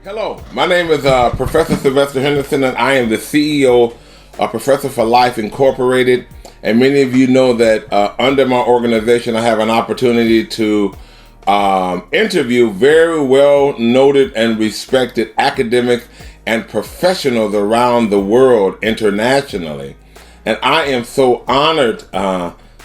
Hello, my name is Professor Sylvester Henderson, and I am the CEO of Professor for Life Incorporated. And many of you know that under my organization, I have an opportunity to interview very well noted and respected academics and professionals around the world internationally. And I am so honored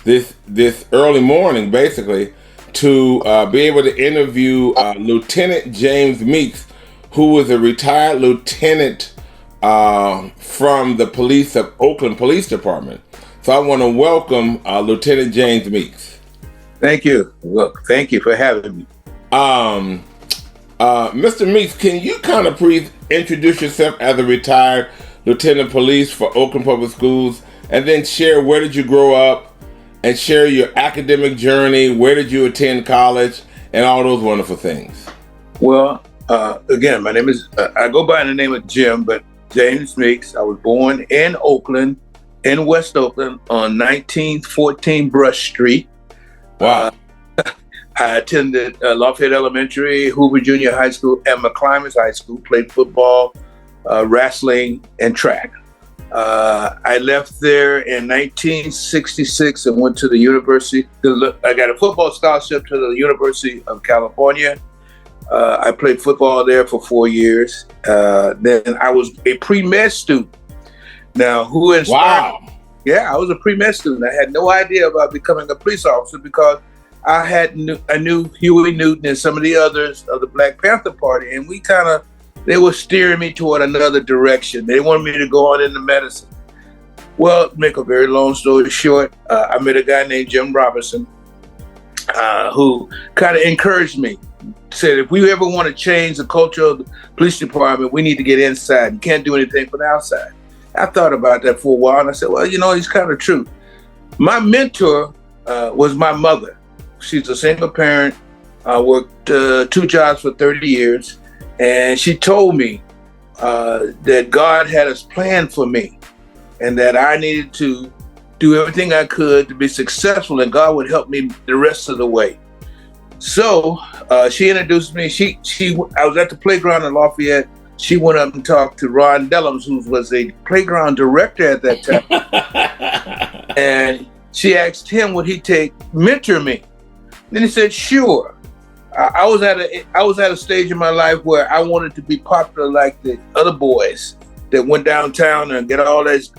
this early morning, basically, to be able to interview Lieutenant James Meeks, who is a retired lieutenant from the police of Oakland Police Department. So I want to welcome Lieutenant James Meeks. Thank you. Look, thank you for having me. Mr. Meeks, can you kind of please introduce yourself as a retired lieutenant police for Oakland Public Schools, and then share where did you grow up, and share your academic journey, where did you attend college, and all those wonderful things. Well, again, my name is, I go by the name of Jim, but James Meeks. I was born in Oakland, in West Oakland, on 1914 Brush Street. Wow. I attended Lafayette Elementary, Hoover Junior High School, and McClymonds High School, played football, wrestling, and track. I left there in 1966 and went to the university. I got a football scholarship to the University of California. I played football there for 4 years. Then I was a pre-med student. Now, who inspired? Wow. Yeah, I was a pre-med student. I had no idea about becoming a police officer because I knew Huey Newton and some of the others of the Black Panther Party, and they were steering me toward another direction. They wanted me to go on into medicine. Well, to make a very long story short, I met a guy named Jim Robinson who kind of encouraged me. Said, if we ever want to change the culture of the police department, we need to get inside. You can't do anything from the outside. I thought about that for a while, and I said, well, it's kind of true. My mentor was my mother. She's a single parent. I worked 2 jobs for 30 years, and she told me that God had a plan for me and that I needed to do everything I could to be successful, and God would help me the rest of the way. So she introduced me. I was at the playground in Lafayette. She went up and talked to Ron Dellums, who was a playground director at that time. And she asked him, would he mentor me? Then he said, sure. I was at a stage in my life where I wanted to be popular like the other boys that went downtown and get all these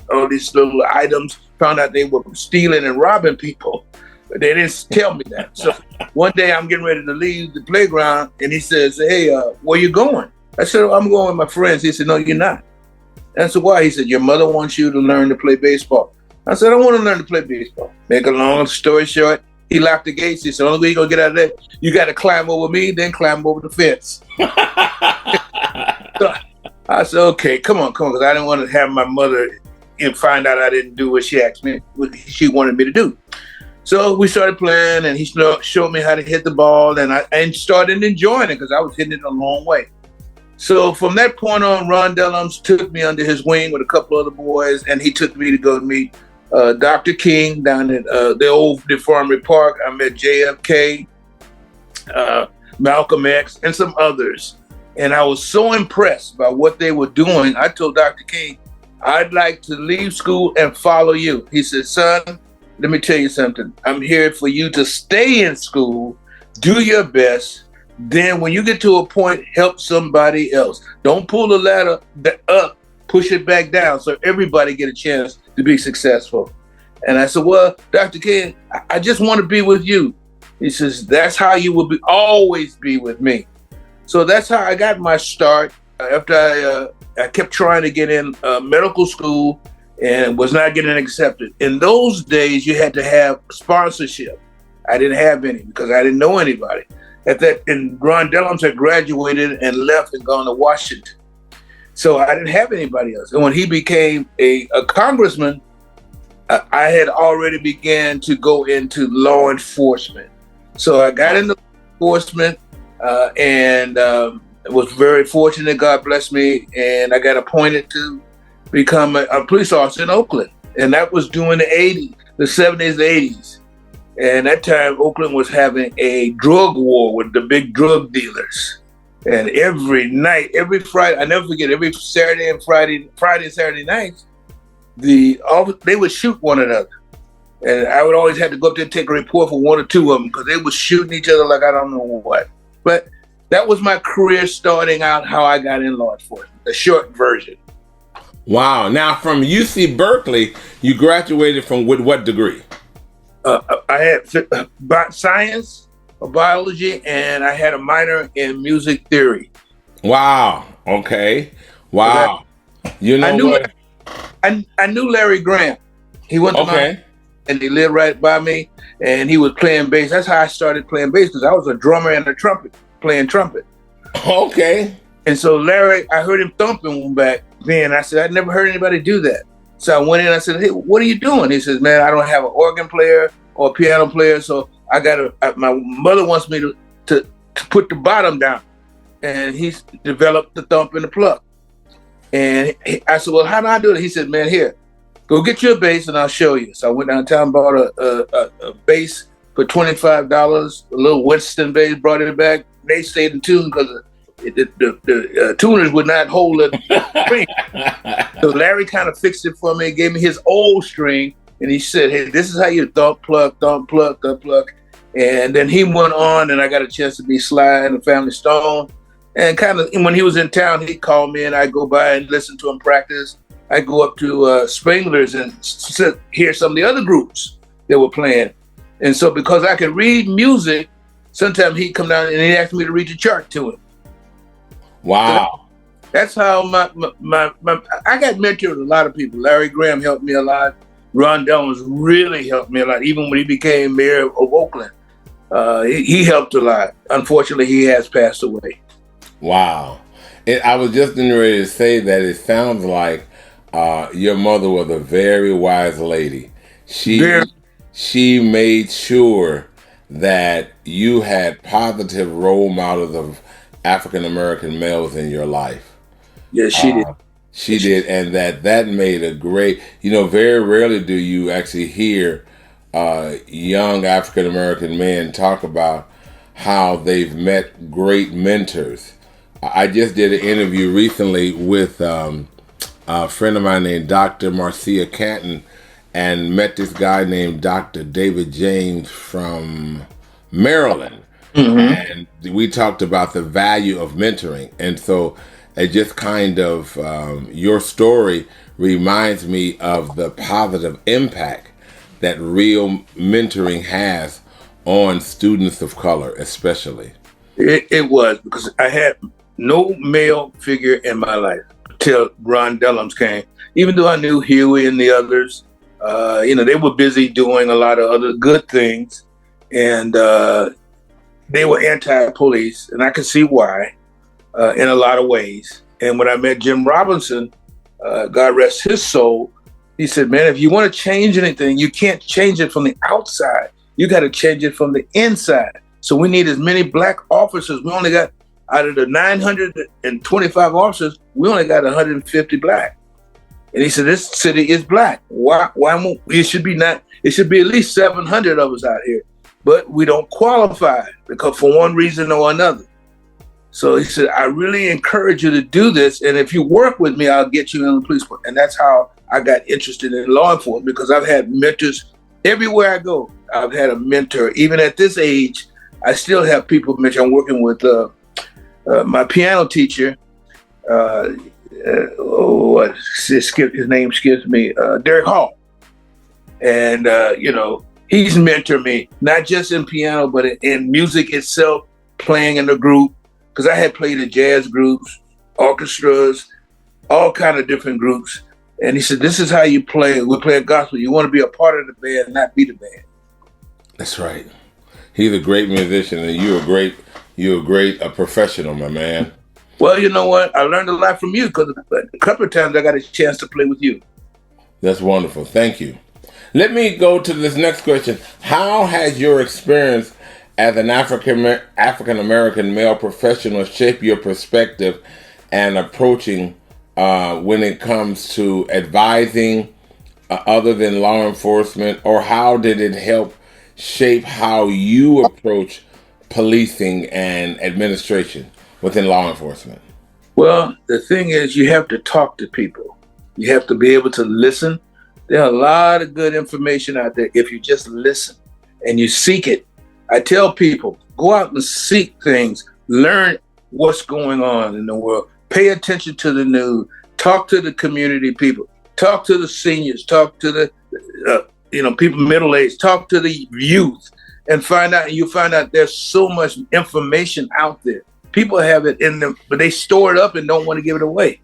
little items, found out they were stealing and robbing people. But they didn't tell me that. So one day I'm getting ready to leave the playground, and he says, hey, where you going? I said, I'm going with my friends. He said, no, you're not. I said, why? He said, your mother wants you to learn to play baseball. I said, I want to learn to play baseball. Make a long story short, he locked the gates. He said, the only way you're going to get out of there, you got to climb over me, then climb over the fence. So I said, okay, come on, because I didn't want to have my mother find out I didn't do what she asked me, what she wanted me to do. So we started playing, and he showed me how to hit the ball, and I started enjoying it because I was hitting it a long way. So from that point on, Ron Dellums took me under his wing with a couple other boys, and he took me to go meet Dr. King down at the old Deformity Park. I met JFK, Malcolm X, and some others. And I was so impressed by what they were doing. I told Dr. King, I'd like to leave school and follow you. He said, son, let me tell you something. I'm here for you to stay in school, do your best. Then when you get to a point, help somebody else. Don't pull the ladder up, push it back down so everybody get a chance to be successful. And I said, well, Dr. King, I just want to be with you. He says, that's how you will always be with me. So that's how I got my start. After I kept trying to get in medical school and was not getting accepted. In those days, you had to have sponsorship. I didn't have any because I didn't know anybody. And Ron Dellums had graduated and left and gone to Washington. So I didn't have anybody else. And when he became a congressman, I had already began to go into law enforcement. So I got into law enforcement and was very fortunate. God bless me. And I got appointed to become a police officer in Oakland. And that was during the 80s, the 70s, the 80s. And that time, Oakland was having a drug war with the big drug dealers. And every night, every Friday, I never forget, every Saturday and Friday and Saturday nights, they would shoot one another. And I would always have to go up there and take a report for one or two of them because they were shooting each other like I don't know what. But that was my career starting out, how I got in law enforcement, the short version. Wow. Now, from UC Berkeley, you graduated with what degree? I had science, biology, and I had a minor in music theory. Wow. Okay. Wow. You know what? I knew Larry Graham. He went to my, and he lived right by me, and he was playing bass. That's how I started playing bass, because I was a drummer and a playing trumpet. Okay. And so Larry, I heard him thumping back then. I said, I'd never heard anybody do that. So I went in, I said, hey, what are you doing? He says, man, I don't have an organ player or a piano player, so my mother wants me to put the bottom down. And he developed the thump and the pluck. And I said, well, how do I do it? He said, man, here, go get you a bass and I'll show you. So I went downtown, bought a bass for $25, a little Winston bass, brought it back. They stayed in tune because the tuners would not hold the string. So Larry kind of fixed it for me, gave me his old string, and he said, hey, this is how you thump, pluck, thump, pluck, thump, pluck. And then he went on, and I got a chance to be Sly and the Family Stone. And kind of when he was in town, he'd call me, and I'd go by and listen to him practice. I'd go up to Spangler's and hear some of the other groups that were playing. And so because I could read music, sometimes he'd come down and he'd ask me to read the chart to him. Wow. So that's how I got mentored with a lot of people. Larry Graham helped me a lot. Ron Dellums really helped me a lot. Even when he became mayor of Oakland, he helped a lot. Unfortunately, he has passed away. Wow. I was just getting ready to say that it sounds like your mother was a very wise lady. She made sure that you had positive role models of African American males in your life. Yes, she did. She did, and that made a great. Very rarely do you actually hear young African American men talk about how they've met great mentors. I just did an interview recently with a friend of mine named Dr. Marcia Canton, and met this guy named Dr. David James from Maryland. Mm-hmm. And we talked about the value of mentoring. And so it just kind of, your story reminds me of the positive impact that real mentoring has on students of color, especially. It was, because I had no male figure in my life until Ron Dellums came. Even though I knew Huey and the others, they were busy doing a lot of other good things. And they were anti-police, and I could see why in a lot of ways. And when I met Jim Robinson, God rest his soul, he said, man, if you want to change anything, you can't change it from the outside. You got to change it from the inside. So we need as many black officers. We only got, out of the 925 officers, we only got 150 black. And he said, this city is black. Why won't, it should be at least 700 of us out here. But we don't qualify because for one reason or another. So he said, I really encourage you to do this. And if you work with me, I'll get you in the police force. And that's how I got interested in law enforcement, because I've had mentors everywhere I go. I've had a mentor. Even at this age, I still have people mentor. I'm working with my piano teacher. His name skips me. Derek Hall. And, he's mentored me, not just in piano, but in music itself, playing in the group. Because I had played in jazz groups, orchestras, all kind of different groups. And he said, this is how you play. We're playing gospel. You want to be a part of the band, not be the band. That's right. He's a great musician, and you're a great professional, my man. Well, you know what? I learned a lot from you, because a couple of times I got a chance to play with you. That's wonderful. Thank you. Let me go to this next question. How has your experience as an African-American male professional shaped your perspective and approaching when it comes to advising other than law enforcement, or how did it help shape how you approach policing and administration? within law enforcement? Well, the thing is, you have to talk to people. You have to be able to listen. There are a lot of good information out there if you just listen and you seek it. I tell people, go out and seek things, learn what's going on in the world, pay attention to the news, talk to the community people, talk to the seniors, talk to the people middle-aged, talk to the youth, and you find out there's so much information out there. People have it in them, but they store it up and don't want to give it away.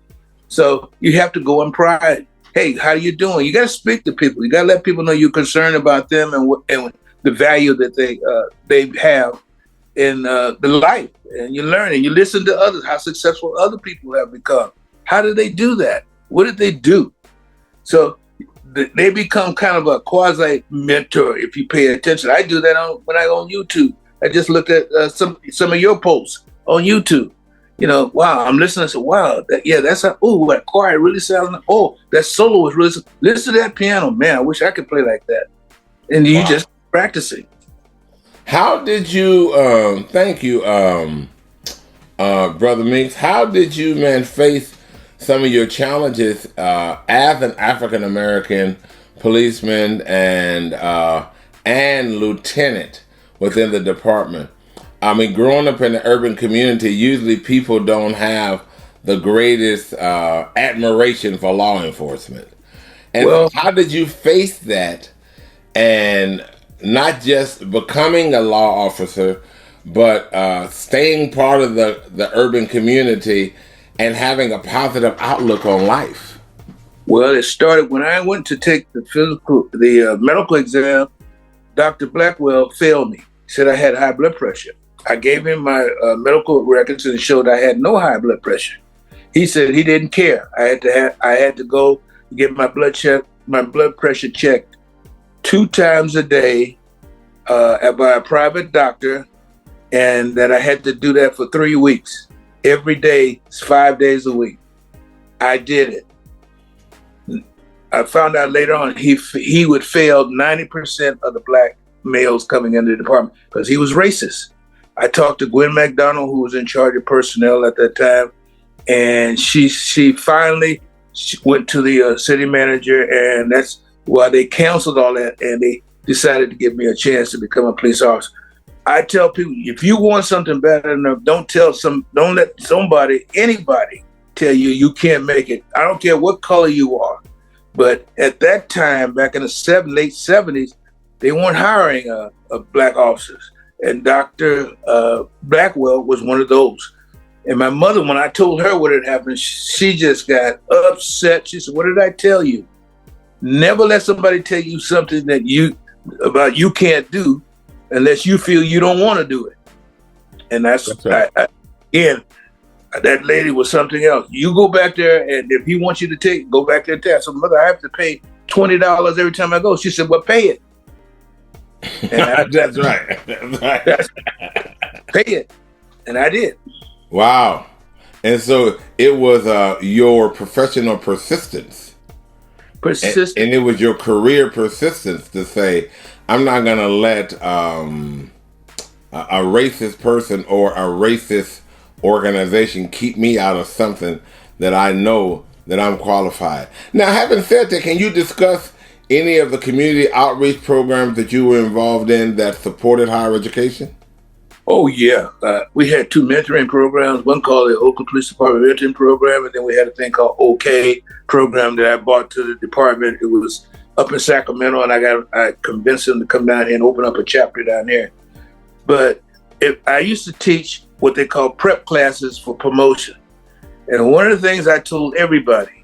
So you have to go and pry. Hey, how you doing? You got to speak to people. You got to let people know you're concerned about them and the value that they have in the life. And you learn and you listen to others, how successful other people have become. How did they do that? What did they do? So they become kind of a quasi mentor if you pay attention. I do that when I go on YouTube. I just looked at some of your posts on YouTube. Wow, I'm listening. I said, wow, that's that choir really sounds. That solo was really. Listen to that piano, man. I wish I could play like that. And you just practicing. How did you? Thank you, Brother Meeks. How did you, man, face some of your challenges as an African American policeman and lieutenant within the department? I mean, growing up in the urban community, usually people don't have the greatest admiration for law enforcement. And how did you face that, and not just becoming a law officer, but staying part of the urban community and having a positive outlook on life? Well, it started when I went to take the medical exam. Dr. Blackwell failed me. He said I had high blood pressure. I gave him my medical records and showed I had no high blood pressure. He said he didn't care. I had to go get my blood pressure checked 2 times a day by a private doctor, and that I had to do that for 3 weeks. Every day, 5 days a week. I did it. I found out later on he would fail 90% of the black males coming into the department because he was racist. I talked to Gwen McDonald, who was in charge of personnel at that time, and she finally went to the city manager, and that's why they canceled all that, and they decided to give me a chance to become a police officer. I tell people, if you want something better enough, don't let anybody tell you can't make it. I don't care what color you are. But at that time, back in the late 70s, they weren't hiring black officers. And Dr. Blackwell was one of those. And my mother, when I told her what had happened, she just got upset. She said, what did I tell you? Never let somebody tell you something that you can't do unless you feel you don't want to do it. And that's right. Again, that lady was something else. You go back there, and if he wants you to go back there and test. So, Mother, I have to pay $20 every time I go. She said, well, pay it. That's right. Pay it. And I did. Wow. And so it was your professional persistence. And it was your career persistence to say, I'm not going to let a racist person or a racist organization keep me out of something that I know that I'm qualified. Now, having said that, can you discuss any of the community outreach programs that you were involved in that supported higher education? Oh, yeah. We had 2 mentoring programs, one called the Oakland Police Department mentoring program, and then we had a thing called OK program that I brought to the department. It was up in Sacramento, and I convinced them to come down here and open up a chapter down there. But I used to teach what they call prep classes for promotion. And one of the things I told everybody,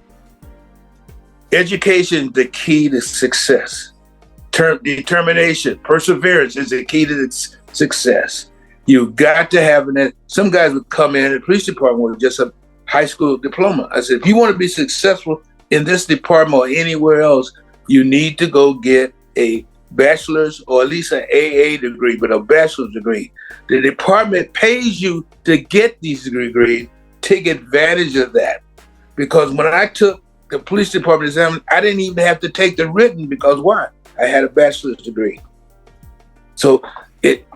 education is the key to success. Determination, perseverance is the key to success. You've got to have it. Some guys would come in the police department with just a high school diploma. I said, if you want to be successful in this department or anywhere else, you need to go get a bachelor's or at least an AA degree, but a bachelor's degree. The department pays you to get these degrees. Take advantage of that. Because when I took the police department exam, I didn't even have to take the written because why? I had a bachelor's degree. So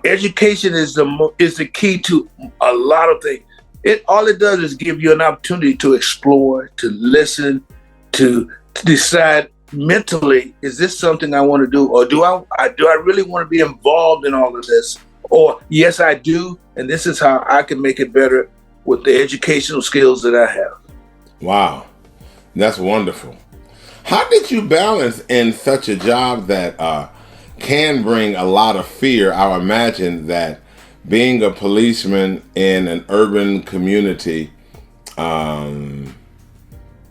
education is the key to a lot of things. It all it does is give you an opportunity to explore, to listen, to decide mentally, is this something I want to do, or do I really want to be involved in all of this? Or yes, I do, and this is how I can make it better with the educational skills that I have. Wow, that's wonderful. How did you balance in such a job that can bring a lot of fear? I would imagine that being a policeman in an urban community,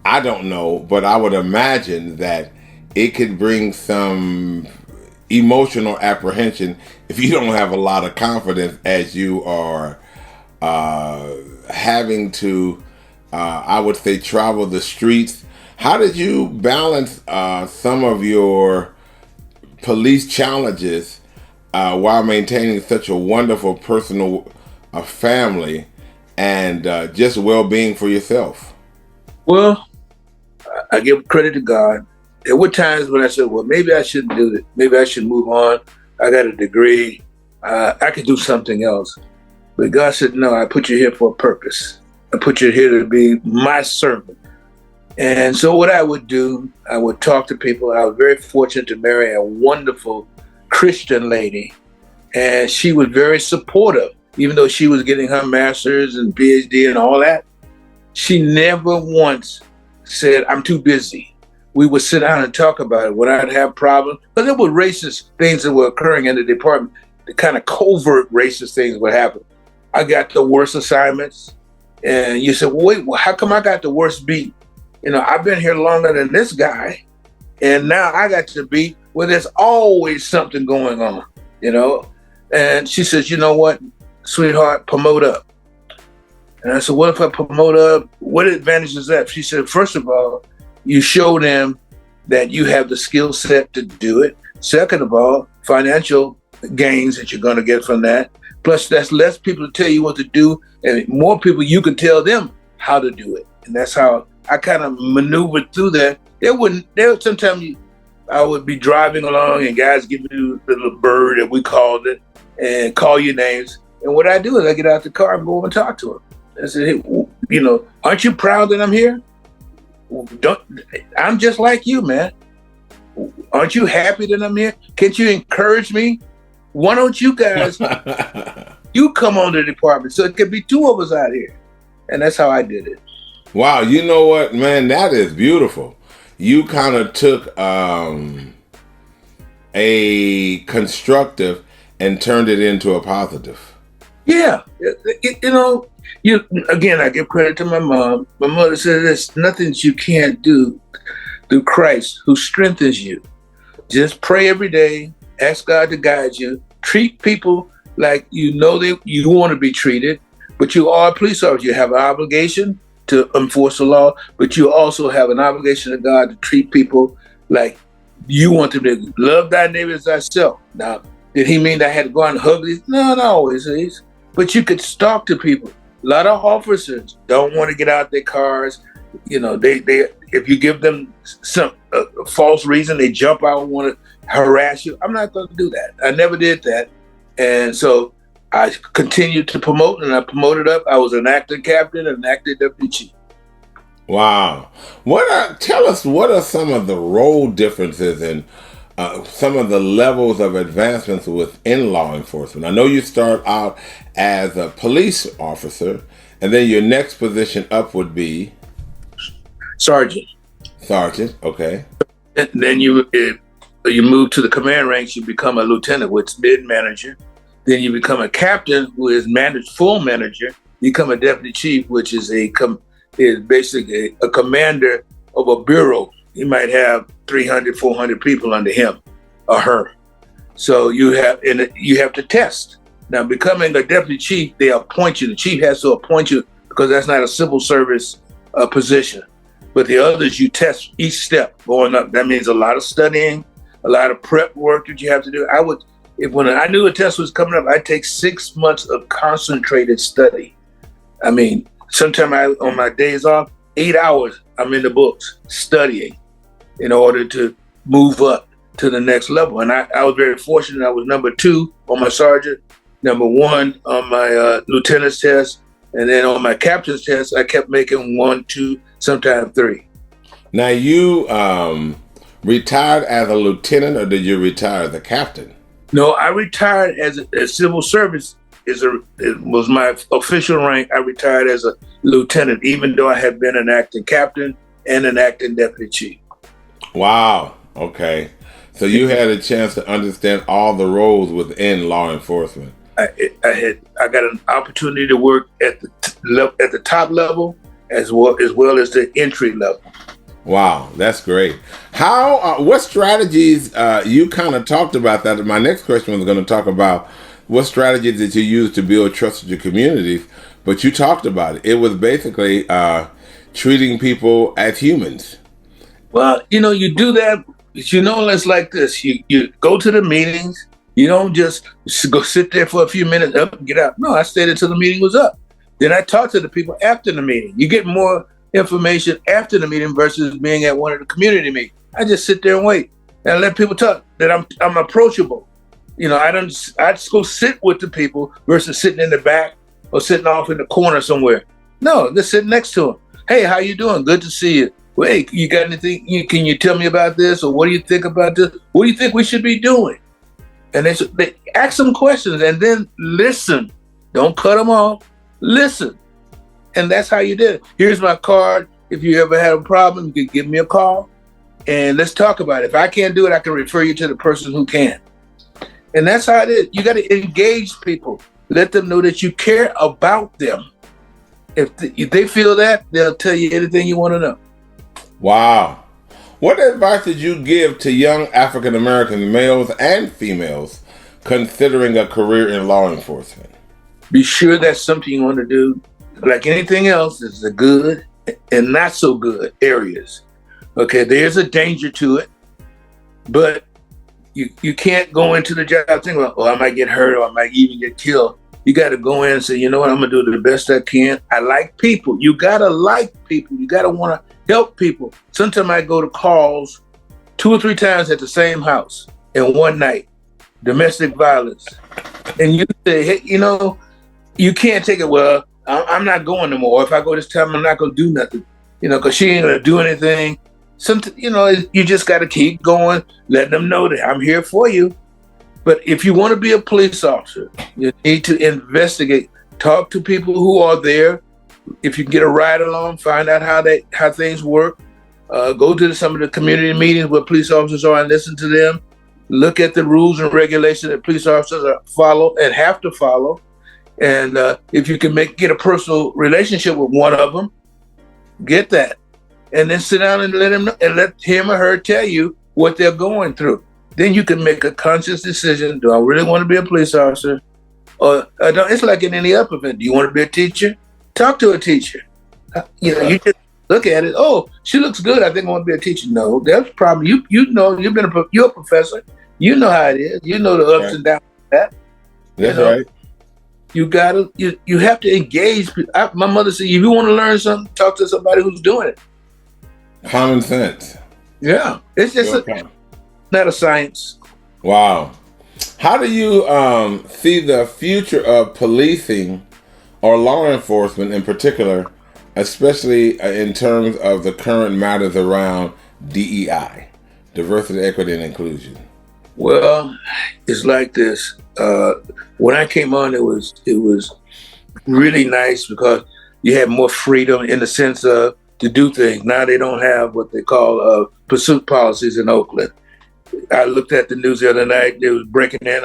I don't know, but I would imagine that it could bring some emotional apprehension if you don't have a lot of confidence as you are having to, I would say, travel the streets. How did you balance some of your police challenges while maintaining such a wonderful personal family and just well-being for yourself? Well, I give credit to God. There were times when I said, well, maybe I shouldn't do it. Maybe I should move on. I got a degree. I could do something else. But God said, no, I put you here for a purpose. I put you here to be my servant. And so what I would do, I would talk to people. I was very fortunate to marry a wonderful Christian lady. And she was very supportive, even though she was getting her master's and PhD and all that. She never once said, I'm too busy. We would sit down and talk about it when I'd have problems. But there were racist things that were occurring in the department. The kind of covert racist things would happen. I got the worst assignments. And you said, well, wait, how come I got the worst beat? I've been here longer than this guy. And now I got the beat where there's always something going on, And she says, you know what, sweetheart, promote up. And I said, what if I promote up? What advantage is that? She said, first of all, you show them that you have the skill set to do it. Second of all, financial gains that you're going to get from that. Plus, that's less people to tell you what to do, and more people you can tell them how to do it. And that's how I kind of maneuvered through that. Sometimes I would be driving along and guys give you the little bird that we called it and call your names. And what I do is I get out the car and go over and talk to them. I said, hey, aren't you proud that I'm here? I'm just like you, man. Aren't you happy that I'm here? Can't you encourage me? Why don't you guys, you come on the department so it could be two of us out here. And that's how I did it. Wow, you know what, man, that is beautiful. You kind of took a constructive and turned it into a positive. Yeah. Again, I give credit to my mom. My mother said there's nothing you can't do through Christ who strengthens you. Just pray every day, ask God to guide you, treat people like you want to be treated, but you are a police officer. You have an obligation to enforce the law, but you also have an obligation to God to treat people like you want them to love thy neighbor as thyself. Now, did he mean that I had to go out and hug these? No, not always. But you could talk to people. A lot of officers don't want to get out their cars. They if you give them some false reason, they jump out and want to harass you. I'm not going to do that. I never did that. And so I continued to promote, and I promoted up. I was an acting captain and an acting deputy chief. Wow. Tell us, what are some of the role differences and some of the levels of advancements within law enforcement? I know you start out as a police officer, and then your next position up would be? Sergeant, okay. And then you move to the command ranks, you become a lieutenant, which is mid-manager. Then you become a captain, who is full manager. You become a deputy chief, which is basically a commander of a bureau. You might have 300, 400 people under him or her. So you have to test. Now, becoming a deputy chief, they appoint you. The chief has to appoint you because that's not a civil service position. But the others, you test each step going up. That means a lot of studying, a lot of prep work that you have to do. When I knew a test was coming up, I'd take 6 months of concentrated study. I mean, sometimes on my days off, 8 hours, I'm in the books studying in order to move up to the next level. And I was very fortunate. I was number 2 on my sergeant, number 1 on my lieutenant's test, And then on my captain's test, I kept making 1, 2, sometimes 3. Now you retired as a lieutenant, or did you retire as a captain? No, I retired as civil service. It was my official rank. I retired as a lieutenant, even though I had been an acting captain and an acting deputy chief. Wow. Okay. So you had a chance to understand all the roles within law enforcement. I got an opportunity to work at the top level as well as the entry level. Wow, that's great. What strategies, you kind of talked about that. My next question was going to talk about what strategies did you use to build trust with your communities, but you talked about it. It was basically treating people as humans. Well, you do that, it's like this. You go to the meetings. You don't just go sit there for a few minutes, up and get out. No, I stayed until the meeting was up. Then I talked to the people after the meeting. You get more information after the meeting versus being at one of the community meetings. I just sit there and wait and let people talk. That I'm approachable. I'd just go sit with the people versus sitting in the back or sitting off in the corner somewhere. No, just sit next to them. Hey, how you doing? Good to see you. Well, hey, you got anything? Can you tell me about this? Or what do you think about this? What do you think we should be doing? And they ask them questions and then listen. Don't cut them off. Listen. And that's how you did it. Here's my card. If you ever had a problem, you can give me a call and let's talk about it. If I can't do it, I can refer you to the person who can. And that's how it is. You got to engage people. Let them know that you care about them. If they feel that, they'll tell you anything you want to know. Wow. What advice did you give to young African American males and females considering a career in law enforcement? Be sure that's something you want to do. Like anything else, there's the good and not so good areas. Okay, there's a danger to it, but you can't go into the job thinking, oh, I might get hurt or I might even get killed. You got to go in and say, you know what, I'm going to do the best I can. I like people. You got to like people. You got to want to help people. Sometimes I go to calls 2 or 3 times at the same house in one night, domestic violence. And you say, hey, you can't take it, well, I'm not going no more. If I go this time, I'm not going to do nothing, because she ain't going to do anything. You just got to keep going, letting them know that I'm here for you. But if you want to be a police officer, you need to investigate, talk to people who are there. If you can get a ride along, find out how things work. Go to some of the community meetings where police officers are and listen to them. Look at the rules and regulations that police officers follow and have to follow. And if you can get a personal relationship with one of them, get that. And then sit down and let him know, and let him or her tell you what they're going through. Then you can make a conscious decision. Do I really want to be a police officer? Or it's like in any other event. Do you want to be a teacher? Talk to a teacher. You just look at it. Oh, she looks good. I think I want to be a teacher. No, that's a problem. You're a professor. You know how it is. You know the ups and downs of that. That's right. You have to engage. My mother said, if you want to learn something, talk to somebody who's doing it. Common sense. Yeah, it's just not a science. Wow. How do you see the future of policing or law enforcement in particular, especially in terms of the current matters around DEI, diversity, equity, and inclusion? Well, it's like this. When I came on, it was really nice because you had more freedom in the sense of to do things. Now they don't have what they call pursuit policies in Oakland. I looked at the news the other night. They was breaking in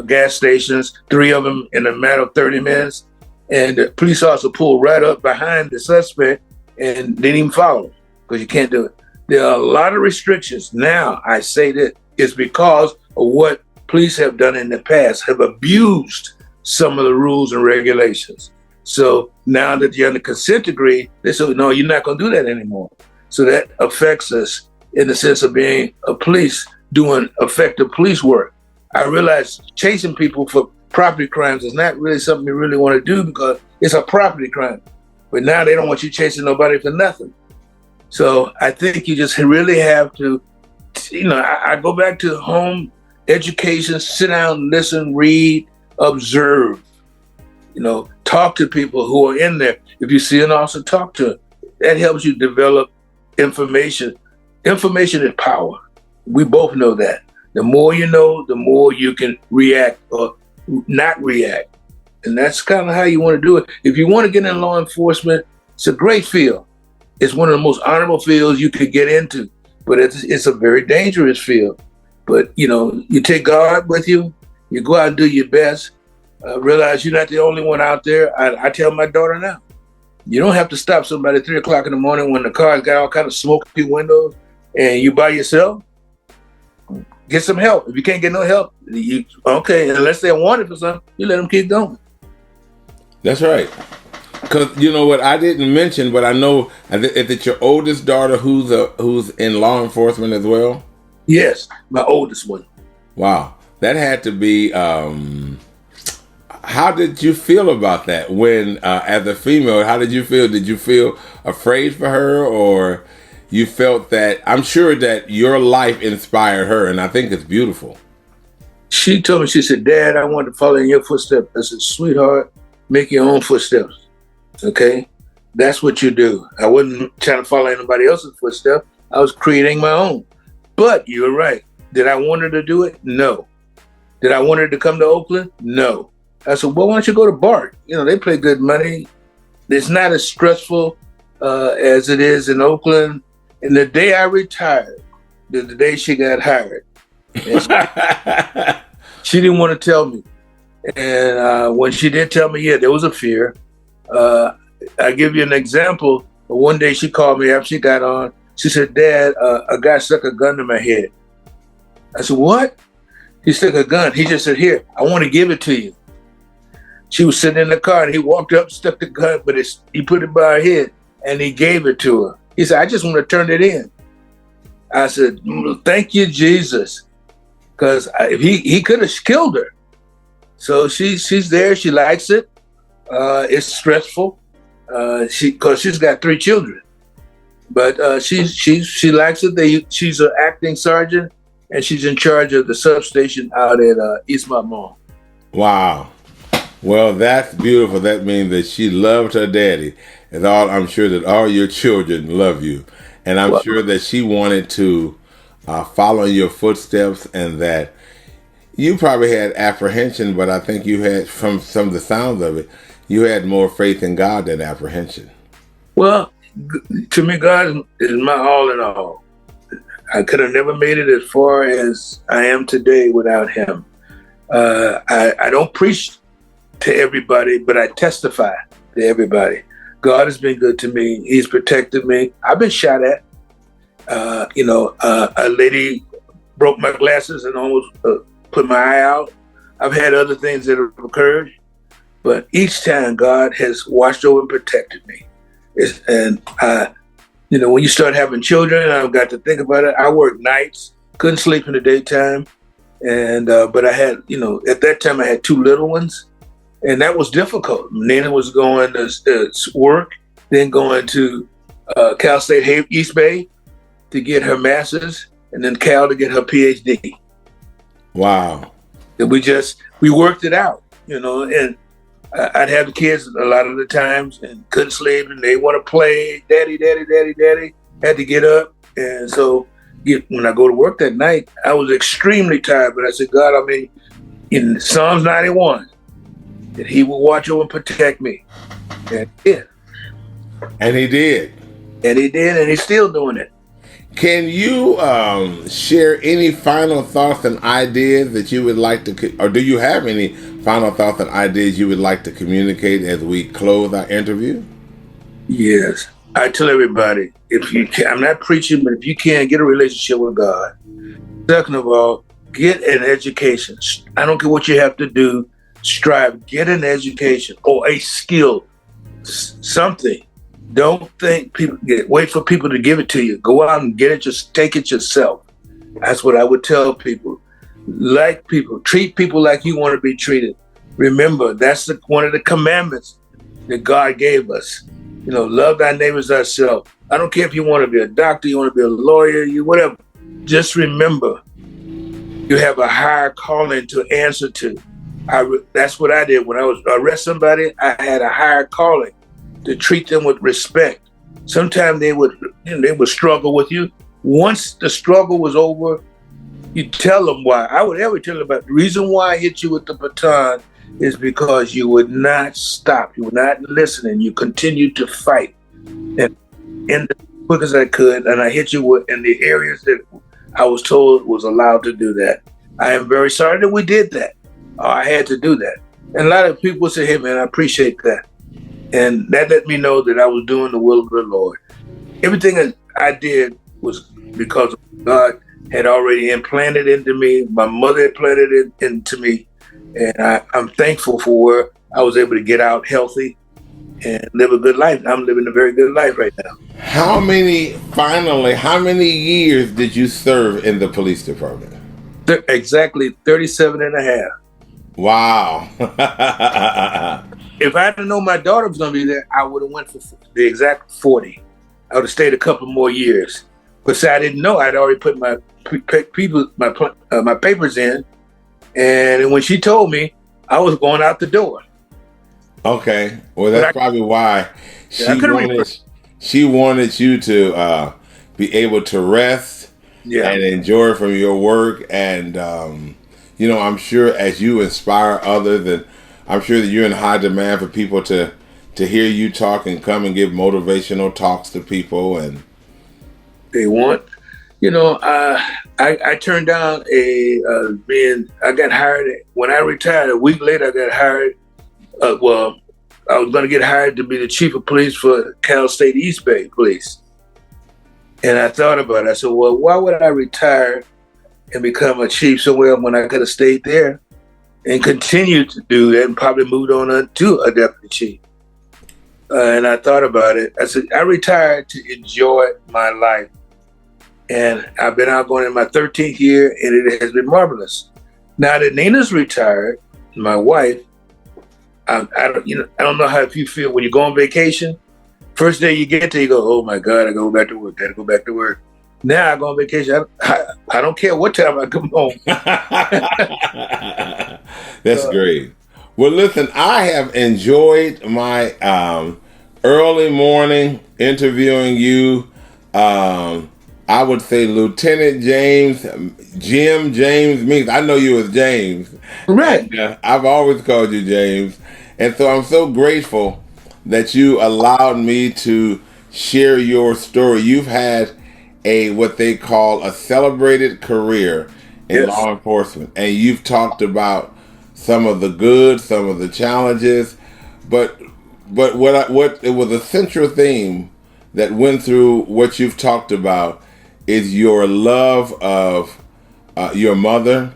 gas stations, 3 of them in a matter of 30 minutes. And the police officer pulled right up behind the suspect and didn't even follow him because you can't do it. There are a lot of restrictions. Now, I say that it's because of what police have done in the past, have abused some of the rules and regulations. So now that you're under consent decree, they say, no, you're not going to do that anymore. So that affects us in the sense of being a police, doing effective police work. I realize chasing people for property crimes is not really something you really want to do because it's a property crime. But now they don't want you chasing nobody for nothing. So I think you just really have to, I go back to home education, sit down, listen, read, observe. talk to people who are in there. If you see an officer, talk to them. That helps you develop information. Information is power. We both know that. The more you know, the more you can react or not react. And that's kind of how you want to do it. If you want to get in law enforcement, it's a great field. It's one of the most honorable fields you could get into, but it's a very dangerous field. But, you take God with you, you go out and do your best, realize you're not the only one out there. I tell my daughter now, you don't have to stop somebody at 3 o'clock in the morning when the car's got all kind of smoky windows and you by yourself. Get some help. If you can't get no help, unless they want it for something, you let them keep going. That's right. Because you know what I didn't mention, but I know, is it your oldest daughter who's in law enforcement as well? Yes, my oldest one. Wow, that had to be. How did you feel about that? When, as a female, how did you feel? Did you feel afraid for her, or you felt that? I'm sure that your life inspired her, and I think it's beautiful. She told me, she said, "Dad, I want to follow in your footsteps." I said, "Sweetheart, make your own footsteps. Okay, that's what you do." I wasn't trying to follow anybody else's footsteps. I was creating my own. But you're right. Did I want her to do it? No. Did I want her to come to Oakland? No. I said, well, why don't you go to BART? They pay good money. It's not as stressful as it is in Oakland. And the day I retired, the day she got hired, she didn't want to tell me. And when she did tell me, there was a fear. I give you an example. One day she called me after she got on. She said, "Dad, a guy stuck a gun to my head." I said, "What?" He stuck a gun. He just said, "Here, I want to give it to you." She was sitting in the car and he walked up, stuck the gun, but he put it by her head and he gave it to her. He said, "I just want to turn it in." I said, "Thank you, Jesus." Because he could have killed her. So she's there. She likes it. It's stressful. Because she's got 3 children. But she likes it. She's an acting sergeant, and she's in charge of the substation out at East Mall. Wow. Well, that's beautiful. That means that she loved her daddy. And I'm sure that all your children love you. And I'm sure that she wanted to follow in your footsteps, and that you probably had apprehension, but I think you had, from some of the sounds of it, you had more faith in God than apprehension. Well, to me, God is my all in all. I could have never made it as far as I am today without him. I don't preach to everybody, but I testify to everybody. God has been good to me. He's protected me. I've been shot at. A lady broke my glasses and almost put my eye out. I've had other things that have occurred, but each time God has watched over and protected me. When you start having children, I've got to think about it. I worked nights, couldn't sleep in the daytime. But I had, at that time I had 2 little ones, and that was difficult. Nina was going to work, then going to Cal State East Bay to get her master's, and then Cal to get her PhD. Wow. And we worked it out, and I'd have the kids a lot of the times and couldn't sleep, and they want to play, daddy, had to get up. And so when I go to work that night, I was extremely tired, but I said, God, in Psalms 91, that he will watch over and protect me. And he did. And he's still doing it. Can you share any final thoughts and ideas that you would like to, or do you have any final thoughts and ideas you would like to communicate as we close our interview? Yes. I tell everybody, if you can, I'm not preaching, but if you can, get a relationship with God. Second of all, get an education. I don't care what you have to do. Strive, get an education or a skill, something. Don't wait for people to give it to you. Go out and get it, just take it yourself. That's what I would tell people. Like people, treat people like you want to be treated. Remember, that's one of the commandments that God gave us. Love thy neighbors thyself. I don't care if you want to be a doctor, you want to be a lawyer, whatever. Just remember, you have a higher calling to answer to. That's what I did. When I was arrest somebody, I had a higher calling to treat them with respect. Sometimes they would struggle with you. Once the struggle was over, you tell them why. I would ever tell them about the reason why I hit you with the baton is because you would not stop. You were not listening. You continued to fight. And in the quick as I could, and I hit you in the areas that I was told was allowed to do that. I am very sorry that we did that. I had to do that. And a lot of people say, hey, man, I appreciate that. And that let me know that I was doing the will of the Lord. Everything that I did was because God had already implanted into me. My mother had planted it into me. And I'm thankful for where I was able to get out healthy and live a good life. I'm living a very good life right now. How many years did you serve in the police department? Exactly 37 and a half. Wow. If I didn't know my daughter was going to be there, I would have went for the exact 40. I would have stayed a couple more years. But I didn't know. I'd already put my papers in. And when she told me, I was going out the door. Okay. Well, that's probably why she wanted you to be able to rest and enjoy from your work. And, I'm sure as you inspire others, and I'm sure that you're in high demand for people to hear you talk and come and give motivational talks to people. And they want, I turned down I got hired when I retired. A week later, I got hired. I was going to get hired to be the chief of police for Cal State East Bay Police. And I thought about it. I said, well, why would I retire and become a chief somewhere when I could have stayed there and continued to do that and probably moved on to a deputy chief? And I thought about it. I said, I retired to enjoy my life. And I've been out going in my 13th year, and it has been marvelous. Now that Nina's retired, my wife, I don't know how you feel when you go on vacation. First day you get there, you go, oh my God, I go back to work. Gotta go back to work. Now I go on vacation. I don't care what time I come home. That's great. Well, listen, I have enjoyed my early morning interviewing you. I would say Lieutenant James Meeks. I know you as James. Right. And, I've always called you James. And so I'm so grateful that you allowed me to share your story. You've had what they call a celebrated career in law enforcement. And you've talked about some of the good, some of the challenges. But what it was a central theme that went through what you've talked about is your love of your mother,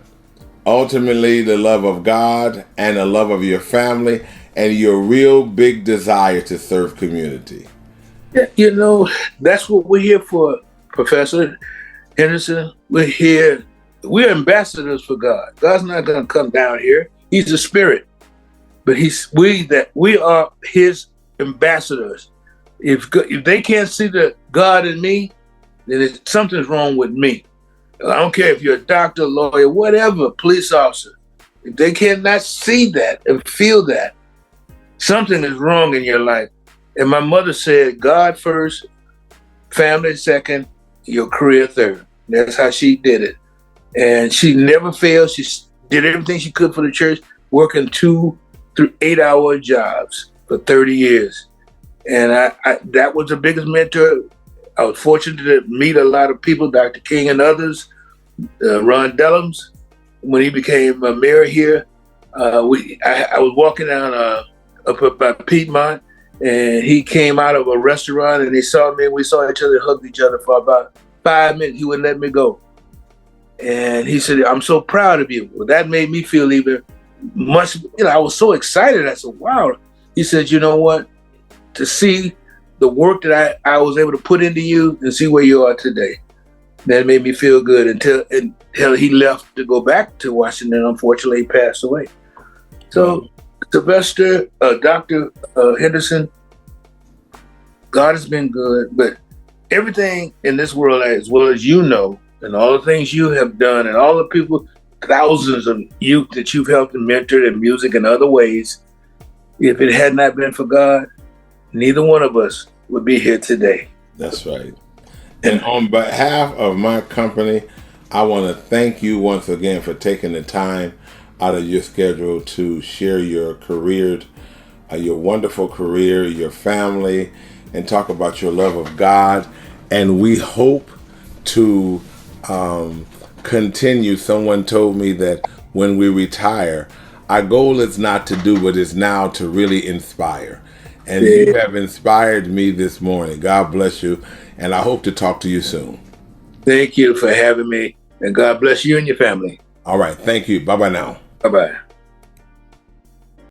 ultimately the love of God and the love of your family, and your real big desire to serve community. Yeah, that's what we're here for, Professor Henderson. We're ambassadors for God. God's not going to come down here. He's a spirit, but we are his ambassadors. If they can't see the God in me, then something's wrong with me. I don't care if you're a doctor, lawyer, whatever, police officer. If they cannot see that and feel that, something is wrong in your life. And my mother said, God first, family second, your career third. That's how she did it. And she never failed. She did everything she could for the church, working 2 through 8-hour jobs for 30 years. And that was the biggest mentor. I was fortunate to meet a lot of people, Dr. King and others, Ron Dellums, when he became a mayor here. I was walking down up by Piedmont, and he came out of a restaurant and he saw me, and we saw each other, hugged each other for about 5 minutes. He wouldn't let me go. And he said, I'm so proud of you. Well, that made me feel even much, I was so excited. I said, wow. He said, you know what? To see the work that I was able to put into you and see where you are today, that made me feel good until he left to go back to Washington. Unfortunately, he passed away. So, Sylvester, Dr. Henderson, God has been good, but everything in this world, as well as and all the things you have done, and all the people thousands of youth that you've helped and mentored in music and other ways. If it had not been for God, neither one of us would be here today. That's right. And on behalf of my company, I want to thank you once again for taking the time out of your schedule to share your career, your wonderful career, your family, and talk about your love of God. And we hope to continue. Someone told me that when we retire, our goal is not to do what is now, to really inspire. And you have inspired me this morning. God bless you. And I hope to talk to you soon. Thank you for having me. And God bless you and your family. All right. Thank you. Bye-bye now. Bye-bye.